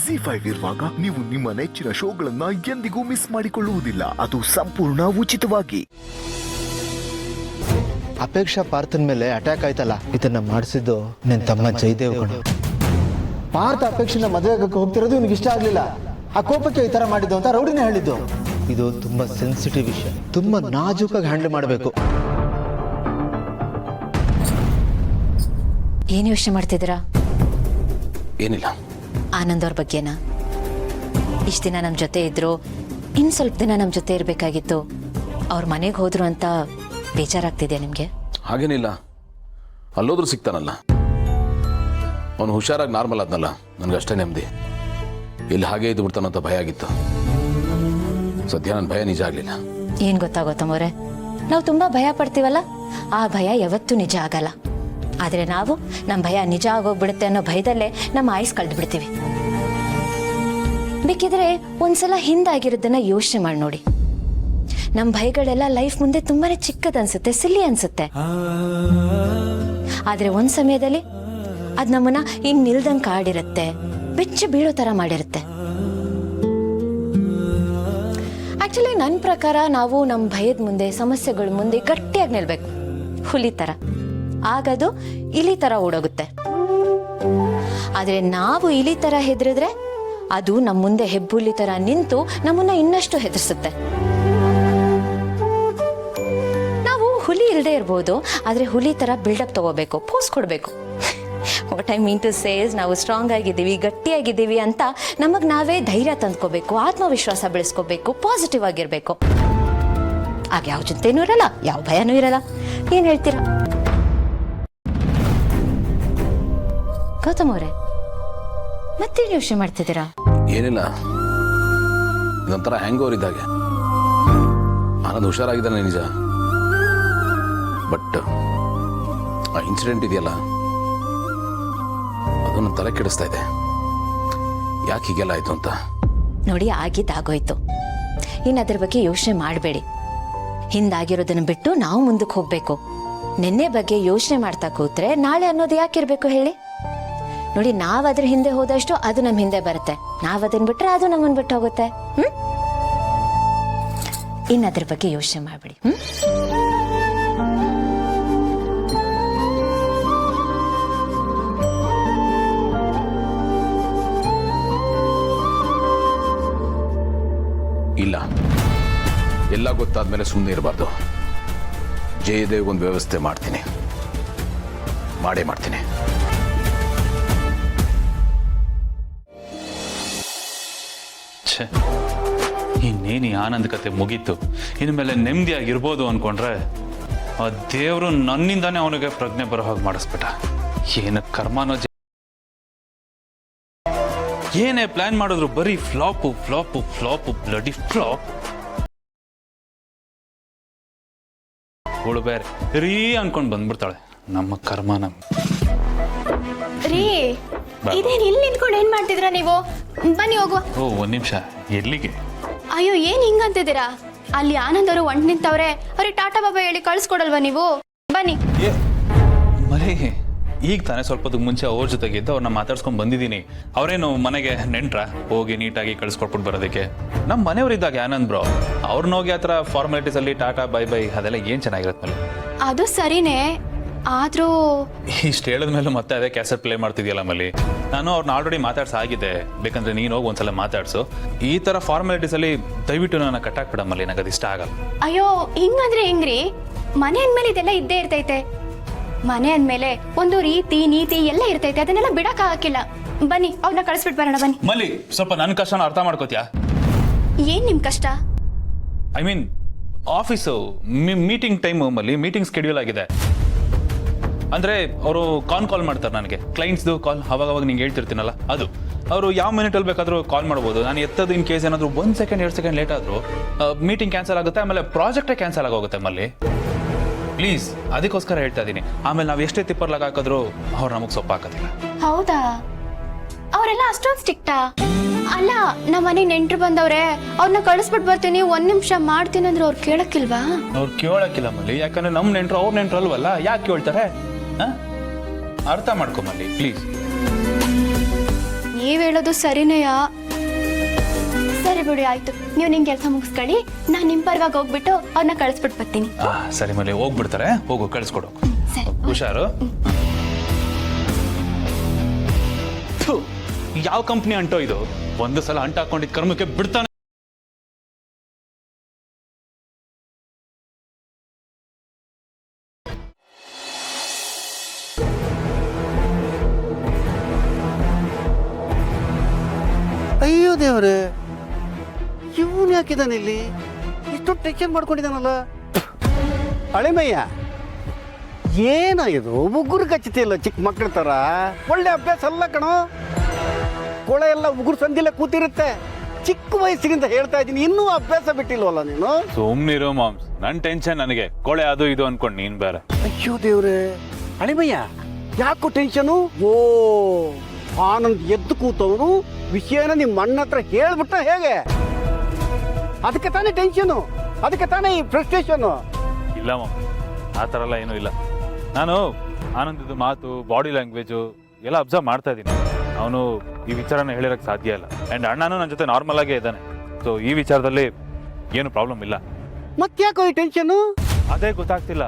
ZEE5 ಇರುವಾಗ ನೀವು ನಿಮ್ಮ ನೆಚ್ಚಿನ ಶೋಗಳನ್ನ ಎಂದಿಗೂ ಮಿಸ್ ಮಾಡಿಕೊಳ್ಳುವುದಿಲ್ಲ. ಅದು ಸಂಪೂರ್ಣ ಉಚಿತವಾಗಿ. ಅಪೇಕ್ಷಾ ಪಾರ್ಥನ್ ಮೇಲೆ ಅಟ್ಯಾಕ್ ಆಯ್ತಲ್ಲ, ಇದನ್ನ ಮಾಡಿಸಿದ್ದು ನನ್ನ ತಮ್ಮ ಜಯದೇವ್ ಕಣ. ಪಾರ್ಥ ಅಪೇಕ್ಷೆನ ಮದುವೆ ಆಗಕ್ಕೆ ಹೋಗ್ತಿರೋದು ಇವನಿಗೆ ಇಷ್ಟ ಆಗ್ಲಿಲ್ಲ. ಆ ಕೋಪಕ್ಕೆ ಈ ತರ ಮಾಡಿದ್ದು ಅಂತ ರೌಡಿನೇ ಹೇಳಿದ್ದು. ಇದು ತುಂಬಾ ಸೆನ್ಸಿಟಿವ್ ವಿಷಯ, ತುಂಬಾ ನಾಜೂಕಾಗಿ ಹ್ಯಾಂಡಲ್ ಮಾಡಬೇಕು. ಏನು ಯೋಚನೆ ಮಾಡ್ತಿದ್ದೀರಾ? ಏನಿಲ್ಲ. ಆನಂದ್ ಅವ್ರ ಬಗ್ಗೆನಾ? ಇಷ್ಟು ದಿನ ನಮ್ಮ ಜೊತೆ ಇದ್ರು, ಇನ್ನು ಸ್ವಲ್ಪ ದಿನ ನಮ್ಮ ಜೊತೆ ಇರಬೇಕಾಗಿತ್ತು. ಅವ್ರ ಮನೆಗೆ ಹೋದ್ರು ಅಂತ ಬೇಜಾರಾಗ್ತಿದೆ ನಿಮಗೆ? ಹಾಗೇನಿಲ್ಲ, ಅಲ್ಲೋದ್ರೂ ಸಿಗ್ತಾನಲ್ಲ. ಅವನು ಹುಷಾರಾಗಿ ನಾರ್ಮಲ್ ಆದ್ನಲ್ಲ, ನನಗಷ್ಟೇ ನೆಮ್ಮದಿ. ಇಲ್ಲಿ ಹಾಗೆ ಇದ್ದು ಬಿಡ್ತಾನಂತ ಭಯ ಆಗಿತ್ತು. ಸದ್ಯ ನನ್ನ ಭಯ ನಿಜ ಆಗಲಿಲ್ಲ. ಏನು ಗೊತ್ತಾ ಗೌತಮವ್ರೆ, ನಾವು ತುಂಬ ಭಯ ಪಡ್ತೀವಲ್ಲ, ಆ ಭಯ ಯಾವತ್ತೂ ನಿಜ ಆಗಲ್ಲ. ಆದರೆ ನಾವು ನಮ್ಮ ಭಯ ನಿಜ ಆಗೋಗ್ಬಿಡುತ್ತೆ ಅನ್ನೋ ಭಯದಲ್ಲೇ ನಮ್ಮ ಆಯುಸ್ ಕಳೆದು ಬಿಡ್ತೀವಿ. ಬೇಕಿದ್ರೆ ಒಂದ್ಸಲ ಹಿಂದಾಗಿರೋದನ್ನ ಯೋಚನೆ ಮಾಡಿ ನೋಡಿ. ನಮ್ಮ ಭಯಗಳೆಲ್ಲ ಲೈಫ್ ಮುಂದೆ ತುಂಬಾನೇ ಚಿಕ್ಕದನ್ಸುತ್ತೆ, ಸಿಲ್ಲಿ ಅನ್ಸುತ್ತೆ. ಆದ್ರೆ ಒಂದ್ ಸಮಯದಲ್ಲಿ ಅದ್ ನಮ್ಮನ್ನ ಇನ್ ನಿಲ್ದಂಗ್ ಕಾಡಿರುತ್ತೆ, ಬೆಚ್ಚ ಬೀಳೋ ತರ ಮಾಡಿರುತ್ತೆ. ಆಕ್ಚುಲಿ ನನ್ನ ಪ್ರಕಾರ ನಾವು ನಮ್ಮ ಭಯದ ಮುಂದೆ, ಸಮಸ್ಯೆಗಳ ಮುಂದೆ ಗಟ್ಟಿಯಾಗಿ ನಿಲ್ಬೇಕು, ಹುಲಿ ತರ. ಆಗದು ಇಲಿ ತರ ಓಡೋಗುತ್ತೆ. ಆದ್ರೆ ನಾವು ಇಲಿ ತರ ಹೆದರಿದ್ರೆ ಅದು ನಮ್ಮ ಮುಂದೆ ಹೆಬ್ಬುಲಿ ತರ ನಿಂತು ನಮ್ಮನ್ನ ಇನ್ನಷ್ಟು ಹೆದರ್ಸುತ್ತೆ. ನಾವು ಹುಲಿ ಇಲ್ಲದೆ ಇರ್ಬೋದು, ಆದ್ರೆ ಹುಲಿ ತರ ಬಿಲ್ಡಪ್ ತಗೋಬೇಕು, ಪೋಸ್ ಕೊಡ್ಬೇಕು. What I mean to says, ನಾವು ಸ್ಟ್ರಾಂಗ್ ಆಗಿದ್ದೀವಿ, ಗಟ್ಟಿಯಾಗಿದ್ದೀವಿ ಅಂತ ನಮಗ್ ನಾವೇ ಧೈರ್ಯ ತಂದ್ಕೋಬೇಕು, ಆತ್ಮವಿಶ್ವಾಸ ಬೆಳೆಸ್ಕೋಬೇಕು, ಪಾಸಿಟಿವ್ ಆಗಿರ್ಬೇಕು. ಆಗ ಯಾವ ಚಿಂತೆನೂ ಇರಲ್ಲ, ಯಾವ ಭಯನೂ ಇರಲ್ಲ. ಏನ್ ಹೇಳ್ತೀರಾ ಗೌತಮ್ ಅವರೇ? ಮತ್ತೇನು ಯೋಚನೆ ಮಾಡ್ತಿದ್ದೀರಾ? ಏನಿಲ್ಲ, ಇದೊಂಥರ ಹ್ಯಾಂಗ್ ಓವರ್ ಇದ್ದಾಗೆ. ಆನಂದ್ ಹುಷಾರಾಗಿದ್ದಾನೆ ನಿಜ, ಬಟ್ ಆ ಇನ್ಸಿಡೆಂಟ್ ಇದೆಯಲ್ಲ, ಅದು ನನ್ನ ತಲೆ ಕೆಡಿಸ್ತಾ ಇದೆ. ಯಾಕೆ ಹೀಗೆಲ್ಲ ಆಯ್ತು ಅಂತ. ನೋಡಿ, ಆಗಿದ್ದಾಗೋಯ್ತು. ಇನ್ನು ಅದ್ರ ಬಗ್ಗೆ ಯೋಚನೆ ಮಾಡಬೇಡಿ. ಹಿಂದಾಗಿರೋದನ್ನ ಬಿಟ್ಟು ನಾವು ಮುಂದಕ್ಕೆ ಹೋಗ್ಬೇಕು. ನಿನ್ನೆ ಬಗ್ಗೆ ಯೋಚನೆ ಮಾಡ್ತಾ ಕೂತ್ರೆ ನಾಳೆ ಅನ್ನೋದು ಯಾಕಿರ್ಬೇಕು ಹೇಳಿ? ನೋಡಿ, ನಾವ್ ಅದ್ರ ಹಿಂದೆ ಹೋದಷ್ಟು ಅದು ನಮ್ಮ ಹಿಂದೆ ಬರುತ್ತೆ, ನಾವ್ ಅದನ್ನ ಬಿಟ್ರೆ ಅದು ನಮ್ಮನ್ನ ಬಿಟ್ಟು ಹೋಗುತ್ತೆ. ಇನ್ನು ಅದ್ರ ಬಗ್ಗೆ ಯೋಚನೆ ಮಾಡಬೇಡಿ. ಇಲ್ಲ, ಎಲ್ಲ ಗೊತ್ತಾದ್ಮೇಲೆ ಸುಮ್ಮನೆ ಇರಬಾರ್ದು. ಜಯದೇವ್ ಒಂದು ವ್ಯವಸ್ಥೆ ಮಾಡ್ತೀನಿ, ಮಾಡೇ ಮಾಡ್ತೀನಿ. ಇನ್ನೇನು ಆನಂದ ಕತೆ ಮುಗೀತು, ಇನ್ಮೇಲೆ ನೆಮ್ಮದಿಯಾಗಿರ್ಬೋದು ಅನ್ಕೊಂಡ್ರೆ ಆ ದೇವರು ನನ್ನಿಂದಾನೇ ಅವನಿಗೆ ಪ್ರಜ್ಞೆ ಬರೋ ಹಾಗೆ ಮಾಡಿಸ್ಬಿಟ್ಟ. ಏನು ಕರ್ಮನೋ. ಏನೇ ಪ್ಲಾನ್ ಮಾಡಿದ್ರು ಬರೀ flop flop flop, bloody flop. ಅವಳು ಬೇರೆ ರೀ ಅನ್ಕೊಂಡ್ ಬಂದ್ಬಿಡ್ತಾಳೆ. ನಮ್ಮ ಕರ್ಮ ರೀ, ಇದೇನ್ ಇಲ್ಲಿ ನಿಂತ್ಕೊಂಡು ಏನ್ ಮಾಡ್ತಿದ್ರ ನೀವು? ಬನ್ನಿ ಹೋಗುವ. ಓ, ಒಂದ್ ನಿಮಿಷ. ಎಲ್ಲಿಗೆ? ಅಯ್ಯೋ, ಏನ್ ಹಿಂಗಂತಿದ್ದೀರಾ? ಅಲ್ಲಿ ಆನಂದ್ ಅವರು ಒಂಟ್ ನಿಂತವ್ರೆ, ಅವ್ರಿಗೆ ಟಾಟಾ ಬಾಬಾ ಹೇಳಿ ಕಳ್ಸ್ಕೊಡಲ್ವಾ ನೀವು? ಬನ್ನಿ. ಮರಿ, ಈಗ ತಾನೇ ಸ್ವಲ್ಪ ಮುಂಚೆ ಅವ್ರ ಜೊತೆಗಿದ್ದು ಅವ್ರನ್ನ ಮಾತಾಡ್ಸ್ಕೊಂಡ್ ಬಂದಿದ್ದೀನಿ. ಅವ್ರೇನು ಮನೆಗೆ ನೆಂಟ್ರ ಹೋಗಿ ನೀಟಾಗಿ ಕಳ್ಸ್ಕೊಟ್ಬಿಟ್ಟು ಬರೋದಕ್ಕೆ? ನಮ್ಮ ಮನೆಯವರಿದ್ದಾಗ ಆನಂದ್ ಬ್ರೋ, ಅವ್ರನ್ನ ಹೋಗಿ ಆ ಥರ ಫಾರ್ಮಾಲಿಟೀಸ್ ಅಲ್ಲಿ ಟಾಟಾ ಬೈ ಬೈ ಅದೆಲ್ಲ ಏನ್ ಚೆನ್ನಾಗಿರತ್ತೆ. ಅದು ಸರಿನೇ, ಆದ್ರೂ ಇಷ್ಟು ಹೇಳಿದ್ಮೇಲೆ ಮತ್ತೆ ಅದೇ ಕ್ಯಾಸೆಟ್ ಪ್ಲೇ ಮಾಡ್ತಿದ್ಯಲ್ಲ ಮಲ್ಲಿ. ನಾನು ಅವ್ರನ್ನ ಆಲ್ರೆಡಿ ಮಾತಾಡ್ಸಾಗಿದೆ, ಬೇಕಂದ್ರೆ ನೀನು ಹೋಗಿ ಒಂದ್ಸಲ ಮಾತಾಡ್ಸು. ಈ ತರ ಫಾರ್ಮಾಲಿಟೀಸ್ ಅಲ್ಲಿ ದಯವಿಟ್ಟು ನನ್ನ ಕಟ್ಟಾಕ್ಬಿಡ ಮಲ್ಲಿ, ನನಗೆ ಅದು ಇಷ್ಟ ಆಗಲ್ಲ. ಅಯ್ಯೋ, ಹಿಂಗಂದ್ರೆ ಹೆಂಗ್ರಿ? ಮನೆ ಅಂದ್ಮೇಲೆ ಇದೆಲ್ಲ ಇದ್ದೇ ಇರ್ತೈತೆ. ಮನೆ ಅಂದ್ಮೇಲೆ ಒಂದು ರೀತಿ ನೀತಿ ಎಲ್ಲ ಇರ್ತೈತೆ, ಅದನ್ನೆಲ್ಲ ಬಿಡಕ್ ಆಗಕ್ಕಿಲ್ಲ. ಬನ್ನಿ, ಅವ್ರನ್ನ ಕಳಿಸ್ಬಿಟ್ಟು ಬರೋಣ. ಬನ್ನಿ. ಮಲ್ಲಿ, ಸ್ವಲ್ಪ ನನ್ನ ಕಷ್ಟನ ಅರ್ಥ ಮಾಡ್ಕೋತ್ಯಾ? ಏನ್ ನಿಮ್ ಕಷ್ಟ? I mean office meeting time ಮಲ್ಲಿ, ಮೀಟಿಂಗ್ ಸ್ಕೆಡ್ಯೂಲ್ ಆಗಿದೆ. ಅಂದ್ರೆ ಅವರು ಕಾಲ್ ಮಾಡ್ತಾರೆ ನನಗೆ, ಕ್ಲೈಂಟ್ಸ್ದು ಕಾಲ್. ಅವಾಗ ನಿಂಗೆ ಹೇಳ್ತಿರ್ತೀನಲ್ಲ, ಅದು ಅವರು ಯಾವ ಮಿನಿಟಲ್ಲಿ ಬೇಕಾದರೂ ಕಾಲ್ ಮಾಡ್ಬೋದು. ನಾನು ಎತ್ತದು ಇನ್ ಕೇಸ್ ಏನಾದರೂ 1 ಸೆಕೆಂಡ್ 2 ಸೆಕೆಂಡ್ ಲೇಟ್ ಆದರೂ ಮೀಟಿಂಗ್ ಕ್ಯಾನ್ಸಲ್ ಆಗುತ್ತೆ, ಆಮೇಲೆ ಪ್ರಾಜೆಕ್ಟೇ ಕ್ಯಾನ್ಸಲ್ ಆಗೋಗುತ್ತೆ ಮಲ್ಲಿ. ಪ್ಲೀಸ್, ಅದಕ್ಕೋಸ್ಕರ ಹೇಳ್ತಾ ಇದ್ದೀನಿ. ಆಮೇಲೆ ನಾವು ಎಷ್ಟೇ ತಿಪ್ಪರ್ಲಾಗ ಹಾಕಿದ್ರು ಅವ್ರು ನಮಗೆ ಸೊಪ್ಪು ಹಾಕೋದಿಲ್ಲ. ಹೌದಾ? ಅವರೆಲ್ಲ ಅಷ್ಟೊಂದು ಸ್ಟ್ರಿಕ್ಟಾ? ಅಲ್ಲ, ನಮ್ಮ ಮನೆಗೆ ನೆಂಟ್ರು ಬಂದವ್ರೆ, ಅವ್ರನ್ನ ಕಳಿಸ್ಬಿಟ್ಟು ಬರ್ತೀನಿ, 1 ನಿಮಿಷ ಮಾಡ್ತೀನಿ ಅಂದ್ರೆ ಅವ್ರು ಕೇಳಕ್ಕಿಲ್ವಾ? ಅವ್ರು ಕೇಳಕ್ಕಿಲ್ಲ ಮಲ್ಲಿ, ಯಾಕಂದ್ರೆ ನಮ್ಮ ನೆಂಟ್ರು ಅವ್ರ ನೆಂಟ್ರು ಅಲ್ವಲ್ಲ, ಯಾಕೆ ಕೇಳ್ತಾರೆ? ಅರ್ಥ ಮಾಡ್ಕೊ ಮಲ್ಲಿ, ಪ್ಲೀಸ್. ನೀವ್ ಹೇಳೋದು ಸರಿನೇಯಾ? ಸರಿ ಬಿಡಿ, ಆಯ್ತು. ನೀವು ನಿಮ್ ಕೆಲಸ ಮುಗಿಸ್ಕೊಳ್ಳಿ, ನಾನ್ ನಿಮ್ ಪರವಾಗಿ ಹೋಗ್ಬಿಟ್ಟು ಅವ್ರನ್ನ ಕಳಿಸ್ಬಿಟ್ಟು ಬರ್ತೀನಿ. ಸರಿ ಮಲ್ಲಿ, ಹೋಗ್ಬಿಡ್ತಾರೆ, ಹೋಗು ಕಳಿಸ್ಕೊಡು. ಸರಿ. ಹುಷಾರು. ಥು, ಯಾವ ಕಂಪ್ನಿ ಅಂಟೋ ಇದು? ಒಂದು ಸಲ ಅಂಟ ಹಾಕೊಂಡಿದ್ ಕರ್ಮಕ್ಕೆ ಬಿಡ್ತಾನೆ. ಅಯ್ಯೋ ದೇವ್ರೆ, ಇವನು ಯಾಕಿದ್ದಾನೆ ಇಲ್ಲಿ? ಇಷ್ಟು ಟೆನ್ಷನ್ ಮಾಡ್ಕೊಂಡಿದ್ದಾನಲ್ಲ. ಅಳಿಮಯ್ಯ, ಏನ ಇದು ಉಗುರು ಕಚ್ಚತಿಯಲ್ಲ ಚಿಕ್ಕ ಮಕ್ಕಳ ತರ? ಒಳ್ಳೆ ಅಭ್ಯಾಸ ಅಲ್ಲ ಕಣೋ. ಕೊಳೆ ಎಲ್ಲ ಉಗುರು ಸಂದಿಲ್ಲ ಕೂತಿರುತ್ತೆ. ಚಿಕ್ಕ ವಯಸ್ಸಿನಿಂದ ಹೇಳ್ತಾ ಇದ್ದೀನಿ, ಇನ್ನೂ ಅಭ್ಯಾಸ ಬಿಟ್ಟಿಲ್ವಲ್ಲ ನೀನು? ಸುಮ್ನಿರೋ ಮಾಮ್ಸ್, ನನ್ ಟೆನ್ಷನ್ ನನಗೆ. ಕೊಳೆ ಅದು ಇದು ಅನ್ಕೊಂಡ್ ನೀನ್ ಬೇರೆ. ಅಯ್ಯೋ ದೇವ್ರೆ, ಅಳಿಮಯ್ಯ ಯಾಕೋ ಟೆನ್ಷನು? ಓ, ಆನಂದ್ ಎದ್ದು ಕೂತವನು ವಿಷಯನ ನಿಮ್ಮ ಅಣ್ಣ ಹತ್ರ ಹೇಳ್ಬಿಟ್ಟ ಹೇಗೆ? ಅದಕ್ಕೆ ತಾನೇ ಟೆನ್ಷನು, ಅದಕ್ಕೆ ತಾನೇ ಈ ಫ್ರಸ್ಟ್ರೇಷನು. ಇಲ್ಲ ಮಾಮ್, ಆ ಥರ ಎಲ್ಲ ಏನೂ ಇಲ್ಲ. ನಾನು ಆನಂದದ ಮಾತು, ಬಾಡಿ ಲ್ಯಾಂಗ್ವೇಜು ಎಲ್ಲ ಅಬ್ಸರ್ವ್ ಮಾಡ್ತಾ ಇದ್ದೀನಿ. ಅವನು ಈ ವಿಚಾರನ ಹೇಳಿರಕ್ಕೆ ಸಾಧ್ಯ ಇಲ್ಲ. ಆ್ಯಂಡ್ ಅಣ್ಣನೂ ನನ್ನ ಜೊತೆ ನಾರ್ಮಲ್ ಆಗೇ ಇದ್ದಾನೆ. ಸೊ ಈ ವಿಚಾರದಲ್ಲಿ ಏನು ಪ್ರಾಬ್ಲಮ್ ಇಲ್ಲ. ಮತ್ತ್ಯಾಕೋ ಈ ಟೆನ್ಷನು? ಅದೇ ಗೊತ್ತಾಗ್ತಿಲ್ಲ,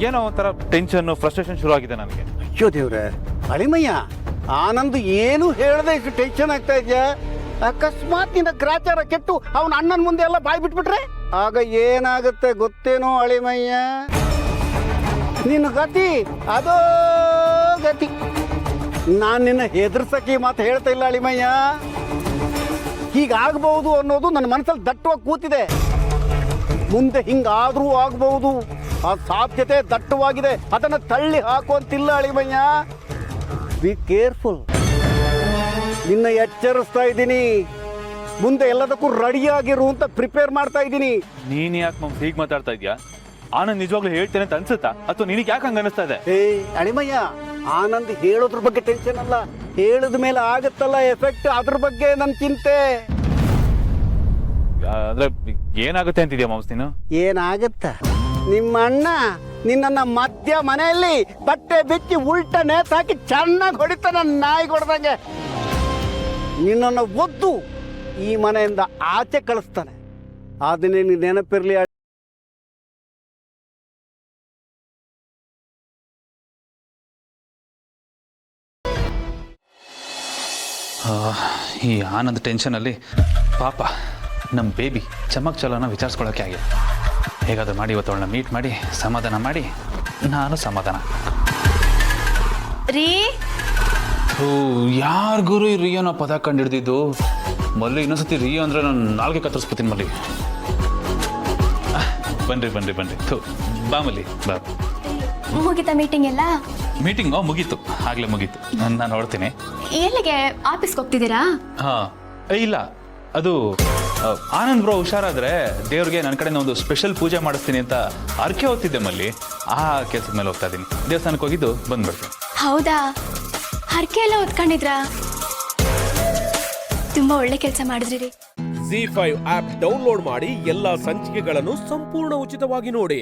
ಏನೋ ಒಂಥರ ಟೆನ್ಷನ್, ಫ್ರಸ್ಟ್ರೇಷನ್ ಶುರು ಆಗಿದೆ ನನಗೆ. ಅಯ್ಯೋ ದೇವ್ರೆ, ಅಳಿಮಯ್ಯ ಆನಂದ್ ಏನು ಹೇಳದೆ ಇಷ್ಟು ಟೆನ್ಷನ್ ಆಗ್ತಾ ಇದೆಯಾ? ಅಕಸ್ಮಾತ್ ನಿನ್ನ ಗ್ರಾಚಾರ ಕೆಟ್ಟು ಅವನ ಅಣ್ಣನ ಮುಂದೆ ಎಲ್ಲ ಬಾಯ್ ಬಿಟ್ಬಿಟ್ರೆ ಆಗ ಏನಾಗುತ್ತೆ ಗೊತ್ತೇನೋ ಅಳಿಮಯ್ಯ? ನಿನ್ನ ಗತಿ ಅದೋ ಗತಿ. ನಾನು ನಿನ್ನ ಹೆದರ್ಸಕ್ಕೆ ಮಾತು ಹೇಳ್ತಾ ಇಲ್ಲ ಅಳಿಮಯ್ಯ. ಹೀಗಾಗಬಹುದು ಅನ್ನೋದು ನನ್ನ ಮನಸ್ಸಲ್ಲಿ ದಟ್ಟವಾಗಿ ಕೂತಿದೆ. ಮುಂದೆ ಹಿಂಗಾದ್ರೂ ಆಗಬಹುದು, ಆ ಸಾಧ್ಯತೆ ದಟ್ಟವಾಗಿದೆ. ಅದನ್ನ ತಳ್ಳಿ ಹಾಕುವಂತಿಲ್ಲ ಅಳಿಮಯ್ಯ. Be careful. ನಿನ್ನ ಎಚ್ಚರಿಸ್ತಾ ಇದ್ದೀನಿ. ಮುಂದೆ ಎಲ್ಲದಕ್ಕೂ ರೆಡಿಯಾಗಿರು ಅಂತ ಪ್ರಿಪೇರ್ ಮಾಡ್ತಾ ಇದ್ದೀನಿ. ನೀನ್ ಯಾಕೆ ಮಮ್ ಹೀಗೆ ಮಾತಾಡ್ತಾ ಇದ್ಯಾ? ಆನಂದ್ ನಿಜವಾಗ್ಲೂ ಹೇಳ್ತೇನೆ ಅಂತ ಅನ್ಸುತ್ತಾ, ಅಥವಾ ನಿನಗೆ ಯಾಕೆ ಹಂಗ ಅನಿಸ್ತಾ ಇದೆ? ಏ ಅಳಿಮಯ್ಯ, ಆನಂದ್ ಹೇಳೋದ್ರ ಬಗ್ಗೆ ಟೆನ್ಷನ್ ಅಲ್ಲ, ಹೇಳಿದ ಮೇಲೆ ಆಗತ್ತಲ್ಲ ಎಫೆಕ್ಟ್, ಅದ್ರ ಬಗ್ಗೆ ನನ್ನ ಚಿಂತೆ. ಅಂದ್ರೆ ಏನಾಗುತ್ತೆ ಅಂತಿದ್ಯಾ ಮಾಮ್ಸ್ ನೀನು? ಏನಾಗತ್ತ? ನಿಮ್ಮ ಅಣ್ಣ ನಿನ್ನ ಮಧ್ಯ ಮನೆಯಲ್ಲಿ ಬಟ್ಟೆ ಬಿಚ್ಚಿ ಉಲ್ಟ ನೇತಾಕಿ ಚೆನ್ನಾಗಿ ಹೊಡಿತಾನ, ನಾಯಿ ಹೊಡೆದಂಗೆ. ನಿನ್ನನ್ನು ಒದ್ದು ಈ ಮನೆಯಿಂದ ಆಚೆ ಕಳಿಸ್ತಾನೆ. ಅದನ್ನೇ ನೀನು ನೆನಪಿರ್ಲಿ. ಈ ಆನಂದ್ ಟೆನ್ಷನಲ್ಲಿ ಪಾಪ ನಮ್ಮ ಬೇಬಿ ಚಮಕ್ ಚಲೋನ ವಿಚಾರಿಸ್ಕೊಳ್ಳೋಕೆ ಆಗಿದೆ. ಹೇಗಾದ್ರೂ ಮಾಡಿ ಇವತ್ತು ಅವಳನ್ನ ಮೀಟ್ ಮಾಡಿ ಸಮಾಧಾನ ಮಾಡಿ ನಾನು ಸಮಾಧಾನ. ರೀ, ಯಾರ ಗುರು ಈ ರಿಯೋನ ಪದ ಕಂಡು ಹಿಡ್ದಿದ್ದು? ಮಲ್ಲಿ ಇನ್ನೊಂದ್ಸತಿ ರಿಯೋ ಅಂದ್ರೆ ನಾನು ನಾಲ್ಗೆ ಕತ್ತರಿಸ್ಬಿಡ್ತೀನಿ ಮಲ್ಲಿ. ಬನ್ರಿ ಬನ್ರಿ ಬನ್ರಿ. ಬಾ ಮಲ್ಲಿ ಬಾ. ಮುಗಿತಾ ಮೀಟಿಂಗ್ ಎಲ್ಲ? ಮೀಟಿಂಗು ಮುಗೀತು, ಆಗ್ಲೇ ಮುಗೀತು. ನಾನು ಹೊಡ್ತೀನಿ. ಎಲ್ಲಿಗೆ? ಆಫೀಸ್ಗೆ ಹೋಗ್ತಿದ್ದೀರಾ? ಇಲ್ಲ, ಅದು ಆನಂದ್ ಬ್ರೋ ಹುಷಾರಾದ್ರೆ ದೇವ್ರಿಗೆ ನನ್ನ ಕಡೆಯಿಂದ ಒಂದು ಸ್ಪೆಷಲ್ ಪೂಜೆ ಮಾಡಿಸ್ತೀನಿ ಅಂತ ಅರ್ಕೆ ಹೊತ್ತಿದ್ದೆ ಮಲ್ಲಿ. ಆ ಕೆಲಸದ ಮೇಲೆ ಹೋಗ್ತಾ ಇದ್ದೀನಿ. ದೇವಸ್ಥಾನಕ್ಕೆ ಹೋಗಿದ್ದು ಬಂದ್ಬಿಡ್ತೀನಿ. ಹೌದಾ? ಹರಕೆ ಎಲ್ಲ ಹೊತ್ಕೊಂಡಿದ್ರಾ? ತುಂಬಾ ಒಳ್ಳೆ ಕೆಲಸ ಮಾಡಿದ್ರಿ. ZEE5 ಆಪ್ ಡೌನ್ಲೋಡ್ ಮಾಡಿ ಎಲ್ಲಾ ಸಂಚಿಕೆಗಳನ್ನು ಸಂಪೂರ್ಣ ಉಚಿತವಾಗಿ ನೋಡಿ.